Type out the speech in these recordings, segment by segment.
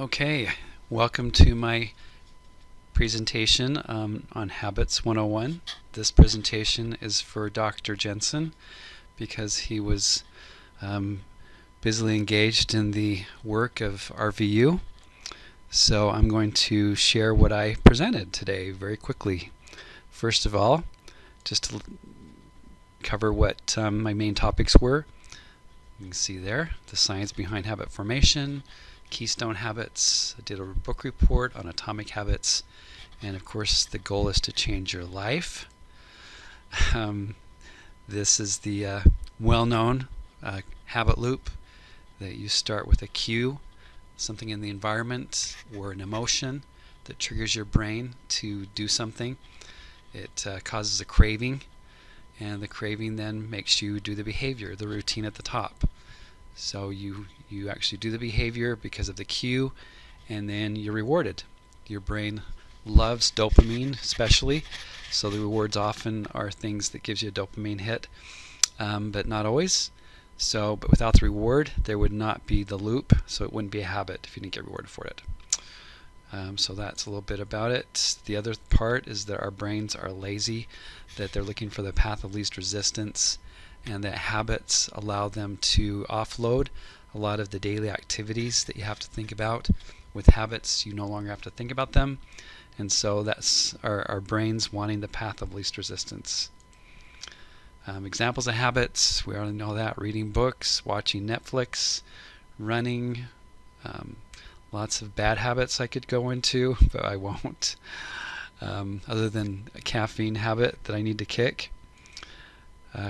Okay, welcome to my presentation on Habits 101. This presentation is for Dr. Jensen because he was busily engaged in the work of RVU. So I'm going to share what I presented today very quickly. First of all, just to cover what my main topics were. You can see there the science behind habit formation, keystone habits. I did a book report on atomic habits, and of course the goal is to change your life. This is the well-known habit loop that you start with a cue, something in the environment or an emotion that triggers your brain to do something. It causes a craving, and the craving then makes you do the behavior, the routine at the top. So you actually do the behavior because of the cue, and then you're rewarded. Your brain loves dopamine especially, so the rewards often are things that gives you a dopamine hit, but not always. But without the reward, there would not be the loop, so it wouldn't be a habit if you didn't get rewarded for it. So that's a little bit about it. The other part is that our brains are lazy, that they're looking for the path of least resistance, and that habits allow them to offload a lot of the daily activities that you have to think about. With habits, you no longer have to think about them, and so that's our brains wanting the path of least resistance. Examples of habits, we already know that: reading books, watching Netflix, running. Lots of bad habits I could go into, but I won't, other than a caffeine habit that I need to kick.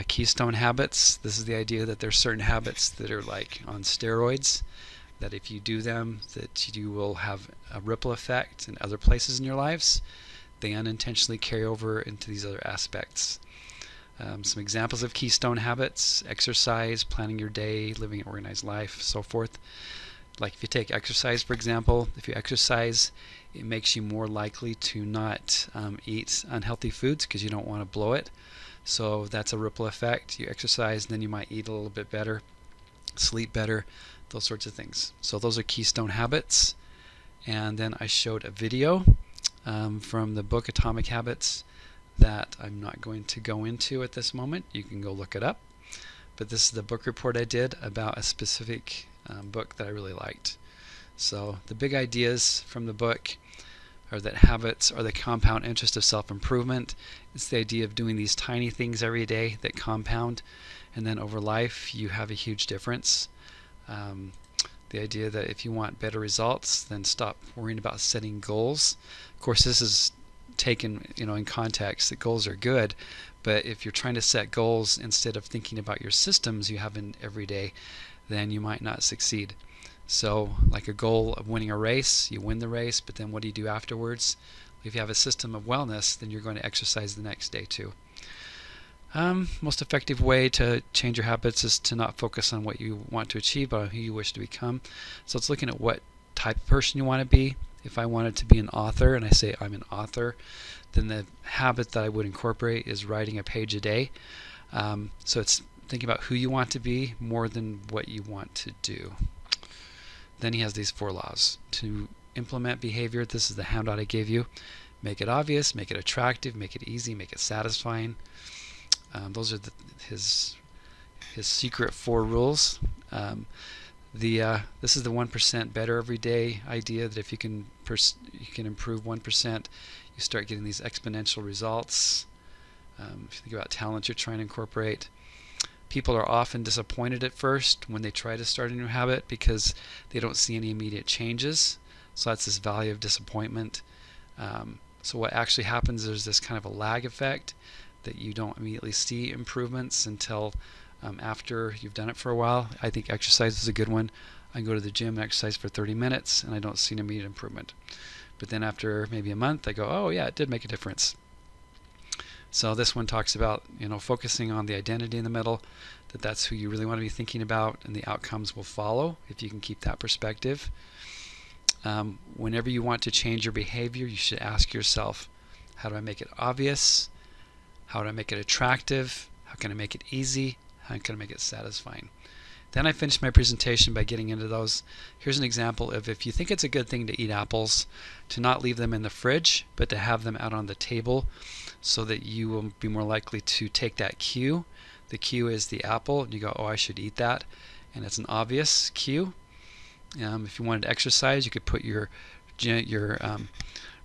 Keystone habits, this is the idea that there's certain habits that are like on steroids, that if you do them, that you will have a ripple effect in other places in your lives. They unintentionally carry over into these other aspects. Some examples of keystone habits: exercise, planning your day, living an organized life, so forth. Like if you take exercise, for example, if you exercise, it makes you more likely to not eat unhealthy foods because you don't want to blow it. So that's a ripple effect. You exercise, and then you might eat a little bit better, sleep better, those sorts of things. So those are keystone habits. And then I showed a video from the book Atomic Habits that I'm not going to go into at this moment. You can go look it up. But this is the book report I did about a specific book that I really liked. So the big ideas from the book are that habits are the compound interest of self-improvement. It's the idea of doing these tiny things every day that compound, and then over life you have a huge difference. The idea that if you want better results, then stop worrying about setting goals. Of course, this is taken in context that goals are good, but if you're trying to set goals instead of thinking about your systems you have in every day, then you might not succeed. So like a goal of winning a race, you win the race, but then what do you do afterwards? If you have a system of wellness, then you're going to exercise the next day too. Most effective way to change your habits is to not focus on what you want to achieve, but on who you wish to become. So it's looking at what type of person you want to be. If I wanted to be an author, and I say I'm an author, then the habit that I would incorporate is writing a page a day. So it's thinking about who you want to be more than what you want to do. Then he has these 4 laws. To implement behavior, this is the handout I gave you. Make it obvious, make it attractive, make it easy, make it satisfying. Those are his secret 4 rules. This is the 1% better every day idea, that if you can improve 1%, you start getting these exponential results. If you think about talent you're trying to incorporate, people are often disappointed at first when they try to start a new habit because they don't see any immediate changes. So that's this value of disappointment. So what actually happens is this kind of a lag effect, that you don't immediately see improvements until after you've done it for a while. I think exercise is a good one. I can go to the gym and exercise for 30 minutes and I don't see an immediate improvement. But then after maybe a month I go, oh yeah, it did make a difference. So this one talks about focusing on the identity in the middle, that's who you really want to be thinking about, and the outcomes will follow if you can keep that perspective. Whenever you want to change your behavior, you should ask yourself, how do I make it obvious? How do I make it attractive? How can I make it easy? How can I make it satisfying? Then I finished my presentation by getting into those. Here's an example of if you think it's a good thing to eat apples, to not leave them in the fridge, but to have them out on the table so that you will be more likely to take that cue. The cue is the apple, and you go, oh, I should eat that, and it's an obvious cue. If you wanted to exercise, you could put your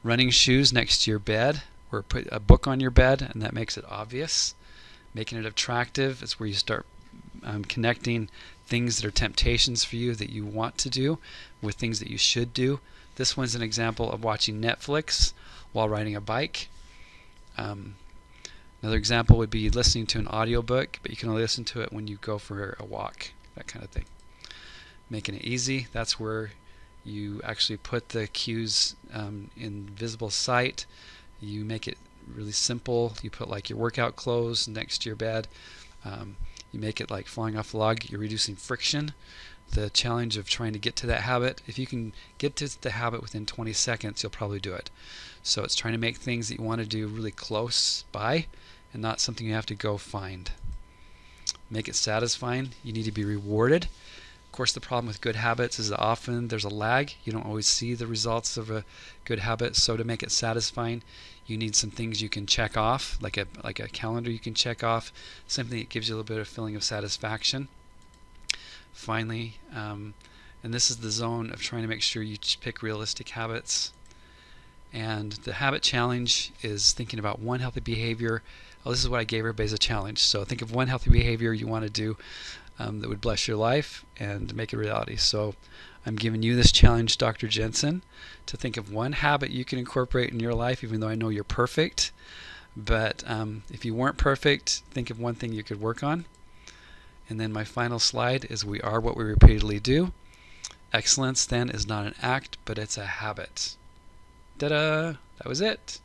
running shoes next to your bed, or put a book on your bed, and that makes it obvious. Making it attractive is where you start connecting things that are temptations for you that you want to do with things that you should do. This one's an example of watching Netflix while riding a bike. Another example would be listening to an audiobook, but you can only listen to it when you go for a walk, that kind of thing. Making it easy, that's where you actually put the cues in visible sight. You make it really simple. You put like your workout clothes next to your bed. You make it like flying off a log. You're reducing friction. The challenge of trying to get to that habit, if you can get to the habit within 20 seconds, you'll probably do it. So it's trying to make things that you want to do really close by and not something you have to go find. Make it satisfying. You need to be rewarded. Of course, the problem with good habits is that often there's a lag. You don't always see the results of a good habit. So to make it satisfying, you need some things you can check off, like a calendar you can check off, something that gives you a little bit of feeling of satisfaction. Finally, and this is the zone of trying to make sure you pick realistic habits. And the habit challenge is thinking about one healthy behavior. Oh, this is what I gave everybody as a challenge. So think of one healthy behavior you want to do that would bless your life and make it a reality. So I'm giving you this challenge, Dr. Jensen, to think of one habit you can incorporate in your life, even though I know you're perfect. But if you weren't perfect, think of one thing you could work on. And then my final slide is we are what we repeatedly do. Excellence then is not an act, but it's a habit. Ta-da! That was it.